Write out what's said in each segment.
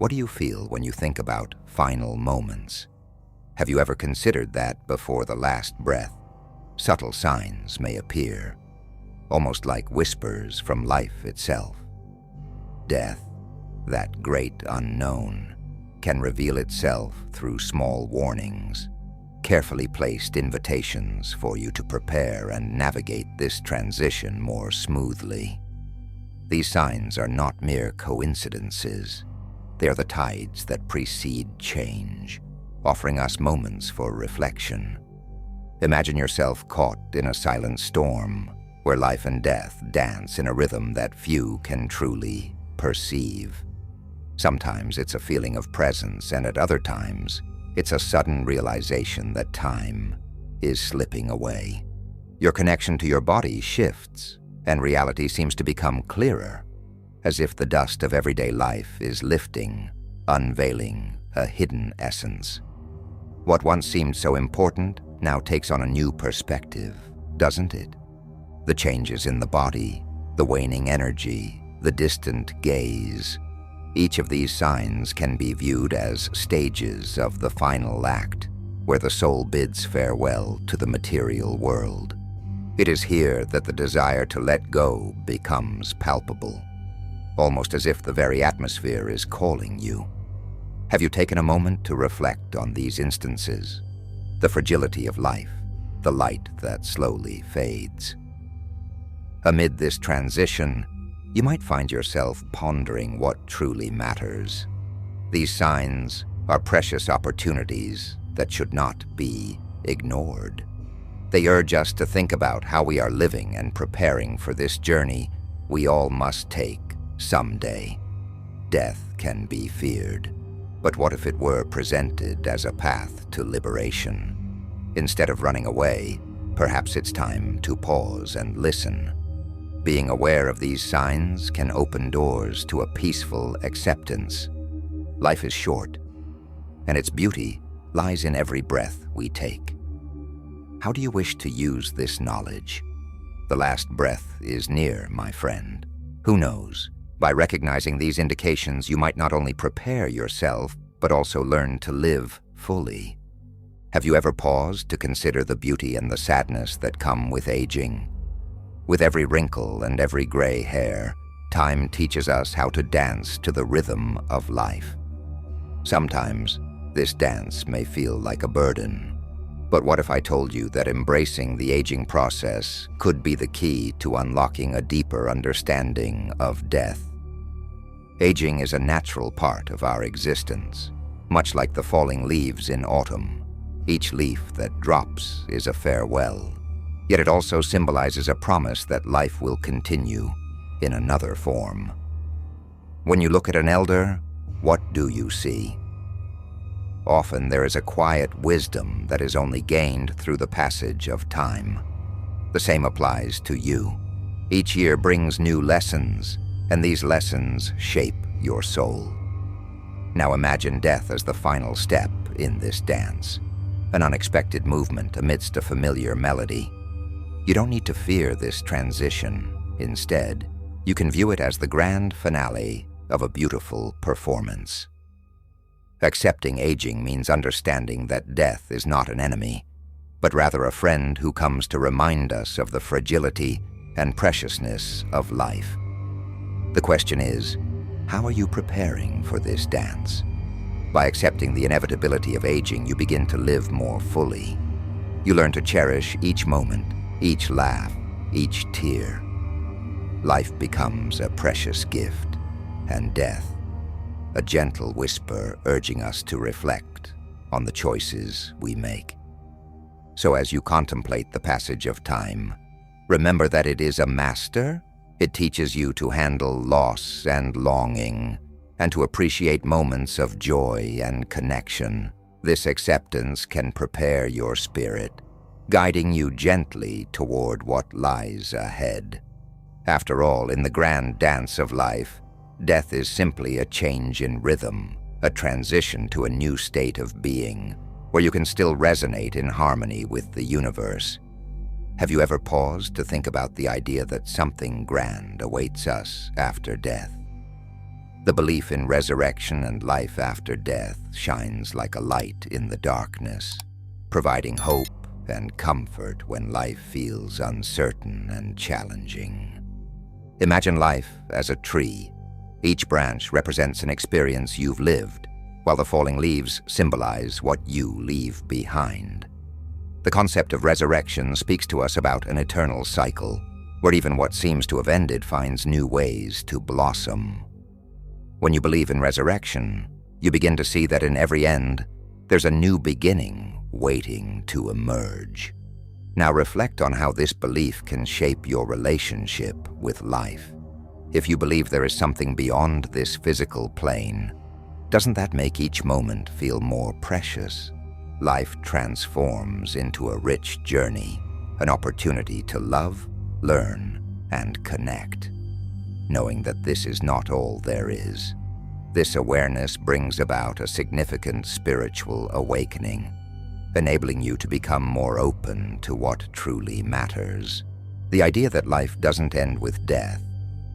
What do you feel when you think about final moments? Have you ever considered that before the last breath, subtle signs may appear, almost like whispers from life itself? Death, that great unknown, can reveal itself through small warnings, carefully placed invitations for you to prepare and navigate this transition more smoothly. These signs are not mere coincidences. They are the tides that precede change, offering us moments for reflection. Imagine yourself caught in a silent storm, where life and death dance in a rhythm that few can truly perceive. Sometimes it's a feeling of presence, and at other times, it's a sudden realization that time is slipping away. Your connection to your body shifts, and reality seems to become clearer, as if the dust of everyday life is lifting, unveiling a hidden essence. What once seemed so important now takes on a new perspective, doesn't it? The changes in the body, the waning energy, the distant gaze. Each of these signs can be viewed as stages of the final act, where the soul bids farewell to the material world. It is here that the desire to let go becomes palpable, almost as if the very atmosphere is calling you. Have you taken a moment to reflect on these instances? The fragility of life, the light that slowly fades. Amid this transition, you might find yourself pondering what truly matters. These signs are precious opportunities that should not be ignored. They urge us to think about how we are living and preparing for this journey we all must take someday. Death can be feared, but what if it were presented as a path to liberation? Instead of running away, perhaps it's time to pause and listen. Being aware of these signs can open doors to a peaceful acceptance. Life is short, and its beauty lies in every breath we take. How do you wish to use this knowledge? The last breath is near, my friend. Who knows? By recognizing these indications, you might not only prepare yourself, but also learn to live fully. Have you ever paused to consider the beauty and the sadness that come with aging? With every wrinkle and every gray hair, time teaches us how to dance to the rhythm of life. Sometimes, this dance may feel like a burden. But what if I told you that embracing the aging process could be the key to unlocking a deeper understanding of death? Aging is a natural part of our existence, much like the falling leaves in autumn. Each leaf that drops is a farewell. Yet it also symbolizes a promise that life will continue in another form. When you look at an elder, what do you see? Often there is a quiet wisdom that is only gained through the passage of time. The same applies to you. Each year brings new lessons, and these lessons shape your soul. Now imagine death as the final step in this dance, an unexpected movement amidst a familiar melody. You don't need to fear this transition. Instead, you can view it as the grand finale of a beautiful performance. Accepting aging means understanding that death is not an enemy, but rather a friend who comes to remind us of the fragility and preciousness of life. The question is, how are you preparing for this dance? By accepting the inevitability of aging, you begin to live more fully. You learn to cherish each moment, each laugh, each tear. Life becomes a precious gift, and death, a gentle whisper urging us to reflect on the choices we make. So as you contemplate the passage of time, remember that it is a master. It teaches you to handle loss and longing, and to appreciate moments of joy and connection. This acceptance can prepare your spirit, guiding you gently toward what lies ahead. After all, in the grand dance of life, death is simply a change in rhythm, a transition to a new state of being, where you can still resonate in harmony with the universe. Have you ever paused to think about the idea that something grand awaits us after death? The belief in resurrection and life after death shines like a light in the darkness, providing hope and comfort when life feels uncertain and challenging. Imagine life as a tree. Each branch represents an experience you've lived, while the falling leaves symbolize what you leave behind. The concept of resurrection speaks to us about an eternal cycle, where even what seems to have ended finds new ways to blossom. When you believe in resurrection, you begin to see that in every end, there's a new beginning waiting to emerge. Now reflect on how this belief can shape your relationship with life. If you believe there is something beyond this physical plane, doesn't that make each moment feel more precious? Life transforms into a rich journey, an opportunity to love, learn, and connect. Knowing that this is not all there is. This awareness brings about a significant spiritual awakening, enabling you to become more open to what truly matters. The idea that life doesn't end with death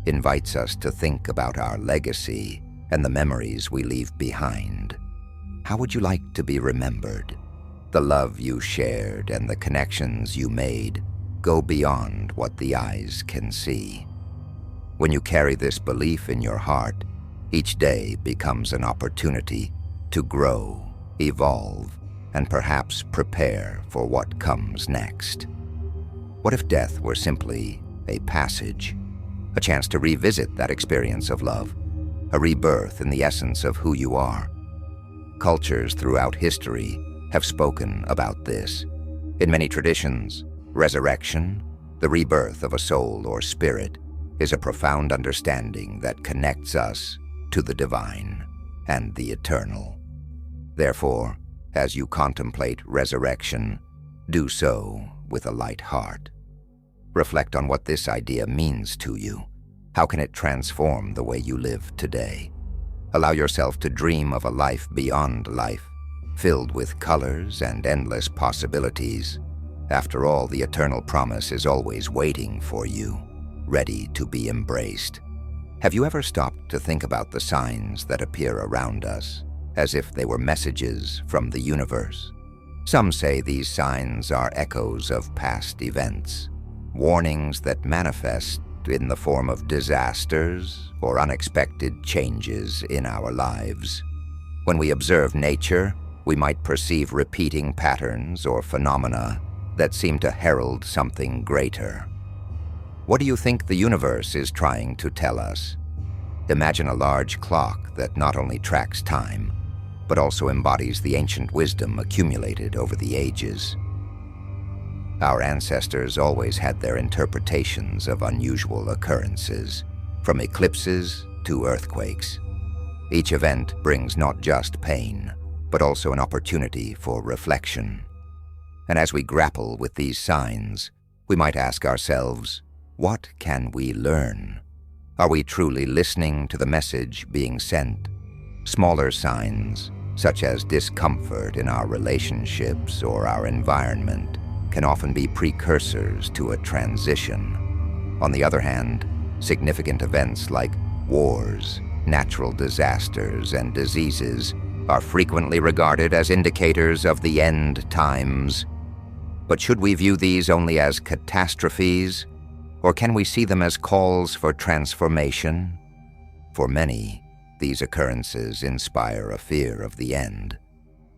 invites us to think about our legacy and the memories we leave behind. How would you like to be remembered? The love you shared and the connections you made go beyond what the eyes can see. When you carry this belief in your heart, each day becomes an opportunity to grow, evolve, and perhaps prepare for what comes next. What if death were simply a passage, a chance to revisit that experience of love, a rebirth in the essence of who you are? Cultures throughout history have spoken about this. In many traditions, resurrection, the rebirth of a soul or spirit, is a profound understanding that connects us to the divine and the eternal. Therefore, as you contemplate resurrection, do so with a light heart. Reflect on what this idea means to you. How can it transform the way you live today? Allow yourself to dream of a life beyond life, filled with colors and endless possibilities. After all, the eternal promise is always waiting for you, ready to be embraced. Have you ever stopped to think about the signs that appear around us, as if they were messages from the universe? Some say these signs are echoes of past events, warnings that manifest in the form of disasters or unexpected changes in our lives. When we observe nature, we might perceive repeating patterns or phenomena that seem to herald something greater. What do you think the universe is trying to tell us? Imagine a large clock that not only tracks time, but also embodies the ancient wisdom accumulated over the ages. Our ancestors always had their interpretations of unusual occurrences, from eclipses to earthquakes. Each event brings not just pain, but also an opportunity for reflection. And as we grapple with these signs, we might ask ourselves, what can we learn? Are we truly listening to the message being sent? Smaller signs, such as discomfort in our relationships or our environment, can often be precursors to a transition. On the other hand, significant events like wars, natural disasters, and diseases are frequently regarded as indicators of the end times. But should we view these only as catastrophes, or can we see them as calls for transformation? For many, these occurrences inspire a fear of the end.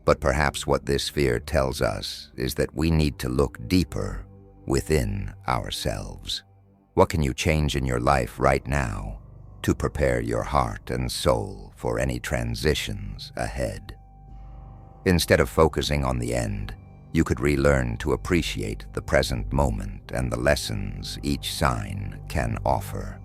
But perhaps what this fear tells us is that we need to look deeper within ourselves. What can you change in your life right now to prepare your heart and soul for any transitions ahead? Instead of focusing on the end, you could relearn to appreciate the present moment and the lessons each sign can offer.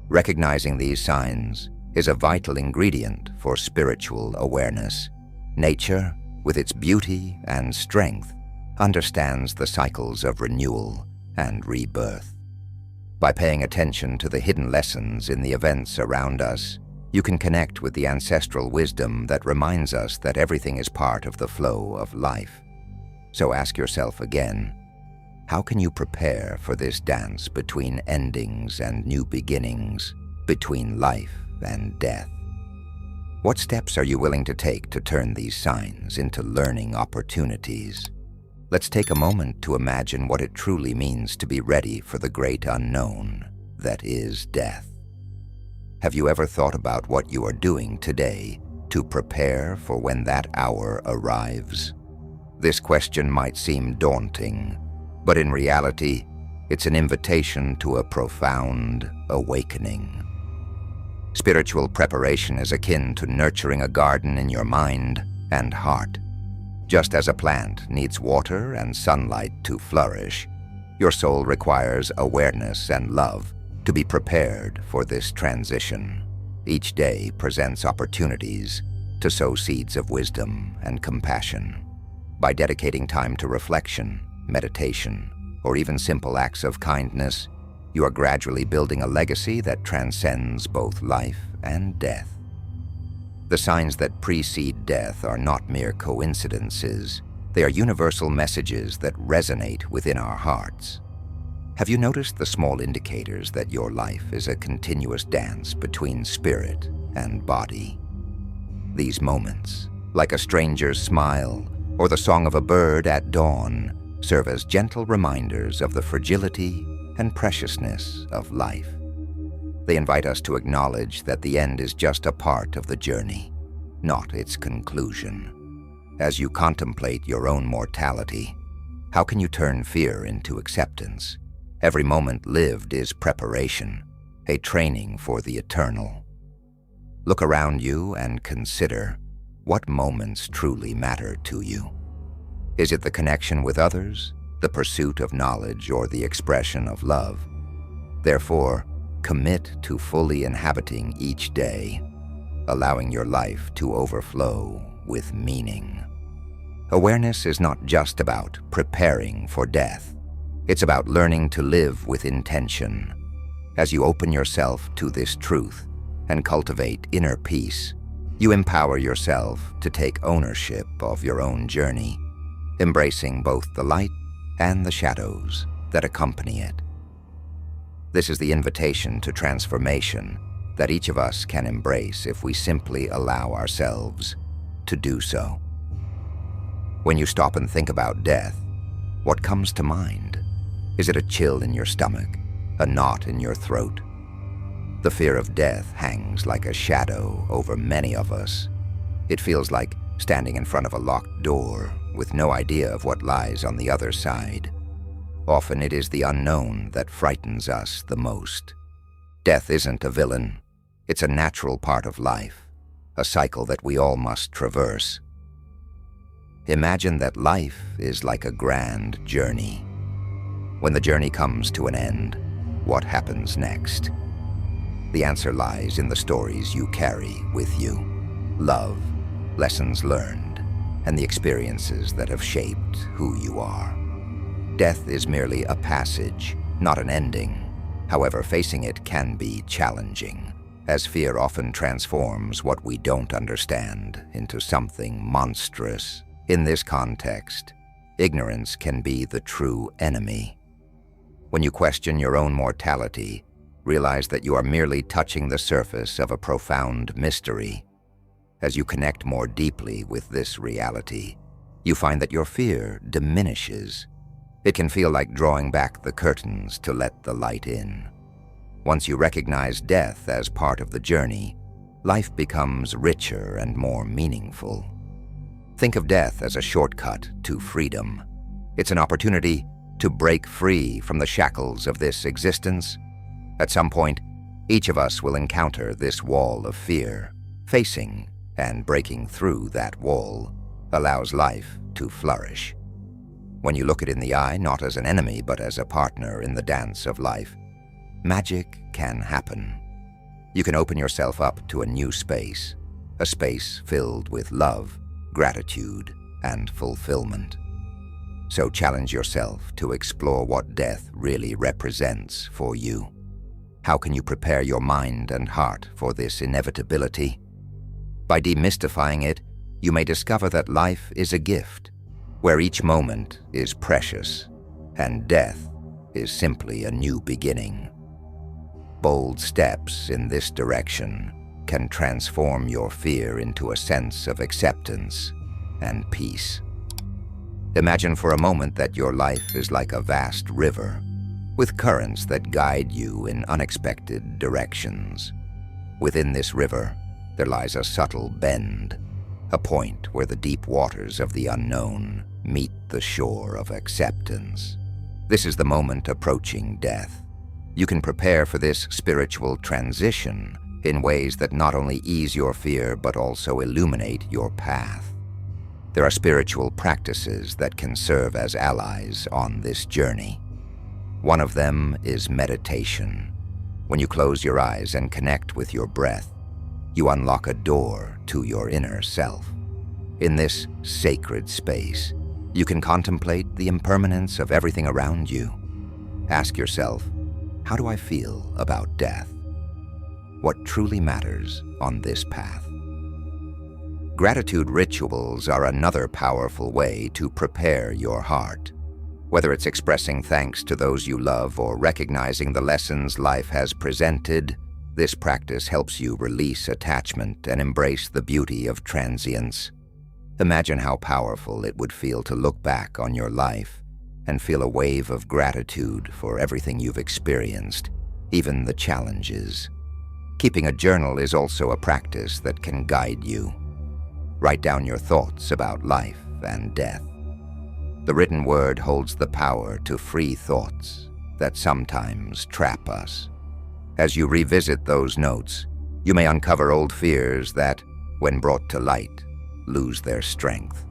Recognizing these signs is a vital ingredient for spiritual awareness. Nature, with its beauty and strength, understands the cycles of renewal and rebirth. By paying attention to the hidden lessons in the events around us, you can connect with the ancestral wisdom that reminds us that everything is part of the flow of life. So ask yourself again, how can you prepare for this dance between endings and new beginnings, between life and death. What steps are you willing to take to turn these signs into learning opportunities? Let's take a moment to imagine what it truly means to be ready for the great unknown that is death. Have you ever thought about what you are doing today to prepare for when that hour arrives? This question might seem daunting, but in reality, it's an invitation to a profound awakening. Spiritual preparation is akin to nurturing a garden in your mind and heart. Just as a plant needs water and sunlight to flourish, your soul requires awareness and love to be prepared for this transition. Each day presents opportunities to sow seeds of wisdom and compassion. By dedicating time to reflection, meditation, or even simple acts of kindness, you are gradually building a legacy that transcends both life and death. The signs that precede death are not mere coincidences. They are universal messages that resonate within our hearts. Have you noticed the small indicators that your life is a continuous dance between spirit and body? These moments, like a stranger's smile or the song of a bird at dawn, serve as gentle reminders of the fragility and preciousness of life. They invite us to acknowledge that the end is just a part of the journey, not its conclusion. As you contemplate your own mortality, how can you turn fear into acceptance? Every moment lived is preparation, a training for the eternal. Look around you and consider what moments truly matter to you. Is it the connection with others, the pursuit of knowledge, or the expression of love? Therefore, commit to fully inhabiting each day, allowing your life to overflow with meaning. Awareness is not just about preparing for death. It's about learning to live with intention. As you open yourself to this truth and cultivate inner peace, you empower yourself to take ownership of your own journey, embracing both the light and the shadows that accompany it. This is the invitation to transformation that each of us can embrace if we simply allow ourselves to do so. When you stop and think about death, what comes to mind? Is it a chill in your stomach, a knot in your throat? The fear of death hangs like a shadow over many of us. It feels like standing in front of a locked door with no idea of what lies on the other side. Often it is the unknown that frightens us the most. Death isn't a villain. It's a natural part of life, a cycle that we all must traverse. Imagine that life is like a grand journey. When the journey comes to an end, what happens next? The answer lies in the stories you carry with you. Love, lessons learned, and the experiences that have shaped who you are. Death is merely a passage, not an ending. However, facing it can be challenging, as fear often transforms what we don't understand into something monstrous. In this context, ignorance can be the true enemy. When you question your own mortality, realize that you are merely touching the surface of a profound mystery. As you connect more deeply with this reality, you find that your fear diminishes. It can feel like drawing back the curtains to let the light in. Once you recognize death as part of the journey, life becomes richer and more meaningful. Think of death as a shortcut to freedom. It's an opportunity to break free from the shackles of this existence. At some point, each of us will encounter this wall of fear. Facing and breaking through that wall allows life to flourish. When you look it in the eye, not as an enemy, but as a partner in the dance of life, magic can happen. You can open yourself up to a new space, a space filled with love, gratitude, and fulfillment. So challenge yourself to explore what death really represents for you. How can you prepare your mind and heart for this inevitability? By demystifying it, you may discover that life is a gift, where each moment is precious, and death is simply a new beginning. Bold steps in this direction can transform your fear into a sense of acceptance and peace. Imagine for a moment that your life is like a vast river, with currents that guide you in unexpected directions. Within this river, there lies a subtle bend, a point where the deep waters of the unknown meet the shore of acceptance. This is the moment approaching death. You can prepare for this spiritual transition in ways that not only ease your fear but also illuminate your path. There are spiritual practices that can serve as allies on this journey. One of them is meditation. When you close your eyes and connect with your breath, you unlock a door to your inner self. In this sacred space, you can contemplate the impermanence of everything around you. Ask yourself, how do I feel about death? What truly matters on this path? Gratitude rituals are another powerful way to prepare your heart. Whether it's expressing thanks to those you love or recognizing the lessons life has presented, this practice helps you release attachment and embrace the beauty of transience. Imagine how powerful it would feel to look back on your life and feel a wave of gratitude for everything you've experienced, even the challenges. Keeping a journal is also a practice that can guide you. Write down your thoughts about life and death. The written word holds the power to free thoughts that sometimes trap us. As you revisit those notes, you may uncover old fears that, when brought to light, lose their strength.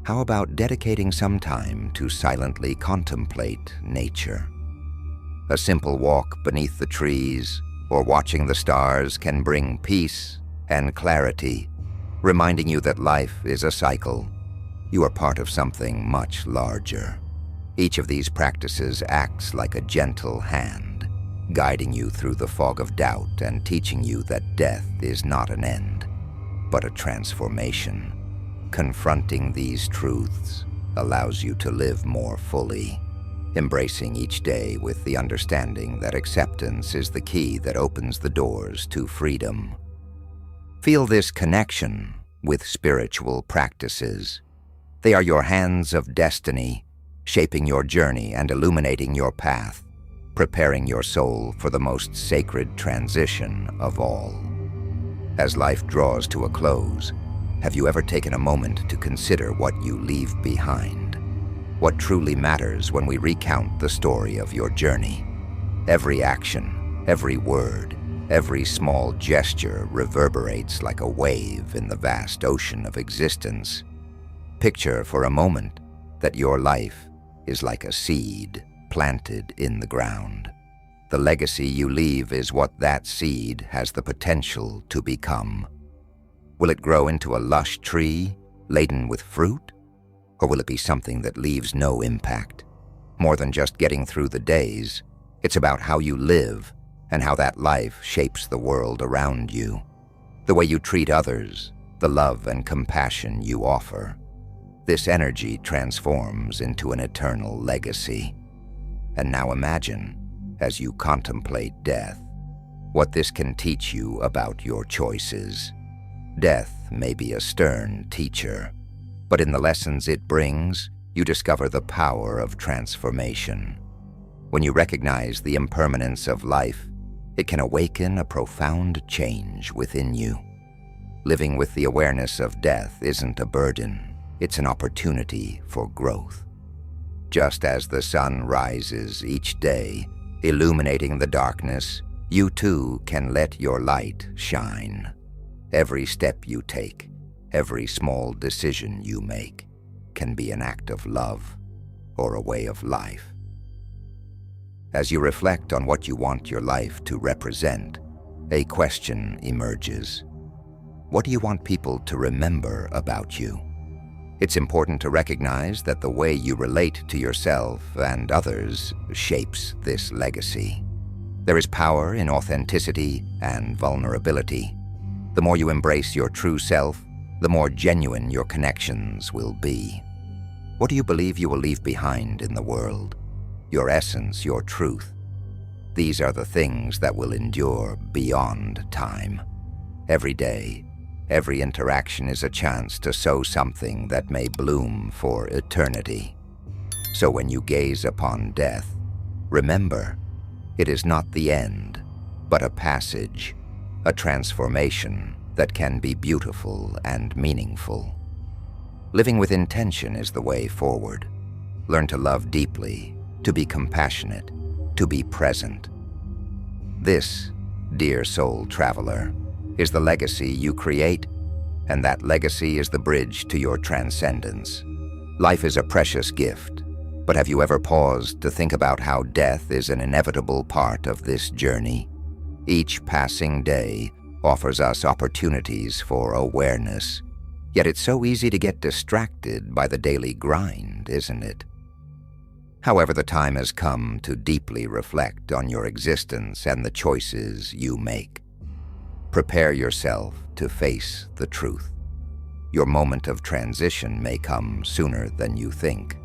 How about dedicating some time to silently contemplate nature? A simple walk beneath the trees or watching the stars can bring peace and clarity, reminding you that life is a cycle. You are part of something much larger. Each of these practices acts like a gentle hand, guiding you through the fog of doubt and teaching you that death is not an end, but a transformation. Confronting these truths allows you to live more fully, embracing each day with the understanding that acceptance is the key that opens the doors to freedom. Feel this connection with spiritual practices. They are your hands of destiny, shaping your journey and illuminating your path, preparing your soul for the most sacred transition of all. As life draws to a close, have you ever taken a moment to consider what you leave behind? What truly matters when we recount the story of your journey? Every action, every word, every small gesture reverberates like a wave in the vast ocean of existence. Picture for a moment that your life is like a seed planted in the ground. The legacy you leave is what that seed has the potential to become. Will it grow into a lush tree, laden with fruit? Or will it be something that leaves no impact? More than just getting through the days, it's about how you live and how that life shapes the world around you. The way you treat others, the love and compassion you offer. This energy transforms into an eternal legacy. And now imagine, as you contemplate death, what this can teach you about your choices. Death may be a stern teacher, but in the lessons it brings, you discover the power of transformation. When you recognize the impermanence of life, it can awaken a profound change within you. Living with the awareness of death isn't a burden, it's an opportunity for growth. Just as the sun rises each day, illuminating the darkness, you too can let your light shine. Every step you take, every small decision you make, can be an act of love or a way of life. As you reflect on what you want your life to represent, a question emerges. What do you want people to remember about you? It's important to recognize that the way you relate to yourself and others shapes this legacy. There is power in authenticity and vulnerability. The more you embrace your true self, the more genuine your connections will be. What do you believe you will leave behind in the world? Your essence, your truth. These are the things that will endure beyond time. Every day, every interaction is a chance to sow something that may bloom for eternity. So when you gaze upon death, remember, it is not the end, but a passage, a transformation that can be beautiful and meaningful. Living with intention is the way forward. Learn to love deeply, to be compassionate, to be present. This, dear soul traveler, is the legacy you create, and that legacy is the bridge to your transcendence. Life is a precious gift, but have you ever paused to think about how death is an inevitable part of this journey? Each passing day offers us opportunities for awareness, yet it's so easy to get distracted by the daily grind, isn't it? However, the time has come to deeply reflect on your existence and the choices you make. Prepare yourself to face the truth. Your moment of transition may come sooner than you think.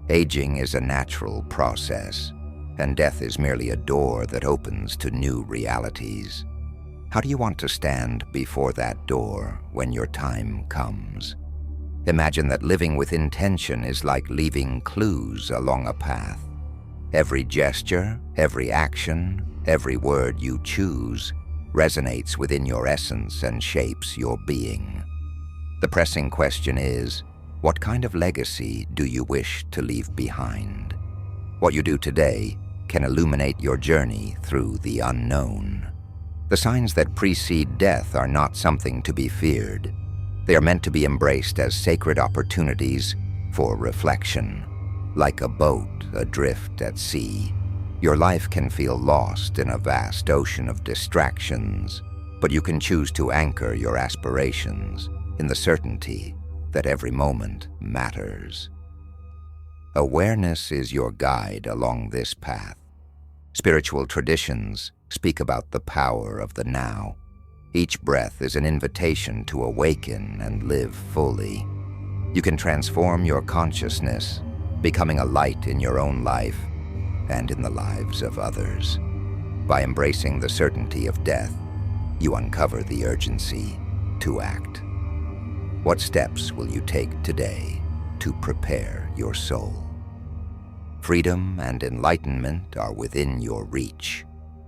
Aging is a natural process, and death is merely a door that opens to new realities. How do you want to stand before that door when your time comes? Imagine that living with intention is like leaving clues along a path. Every gesture, every action, every word you choose resonates within your essence and shapes your being. The pressing question is, what kind of legacy do you wish to leave behind? What you do today can illuminate your journey through the unknown. The signs that precede death are not something to be feared. They are meant to be embraced as sacred opportunities for reflection. Like a boat adrift at sea, your life can feel lost in a vast ocean of distractions, but you can choose to anchor your aspirations in the certainty that every moment matters. Awareness is your guide along this path. Spiritual traditions speak about the power of the now. Each breath is an invitation to awaken and live fully. You can transform your consciousness, becoming a light in your own life and in the lives of others. By embracing the certainty of death, you uncover the urgency to act. What steps will you take today to prepare your soul? Freedom and enlightenment are within your reach.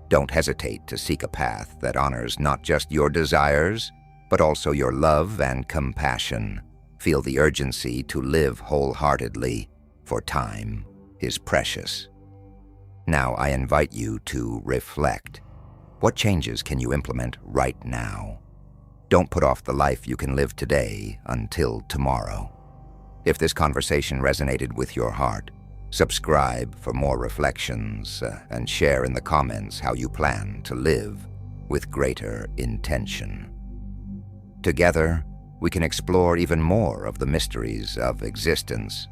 Don't hesitate to seek a path that honors not just your desires, but also your love and compassion. Feel the urgency to live wholeheartedly, for time is precious. Now I invite you to reflect. What changes can you implement right now? Don't put off the life you can live today until tomorrow. If this conversation resonated with your heart, subscribe for more reflections and share in the comments how you plan to live with greater intention. Together, we can explore even more of the mysteries of existence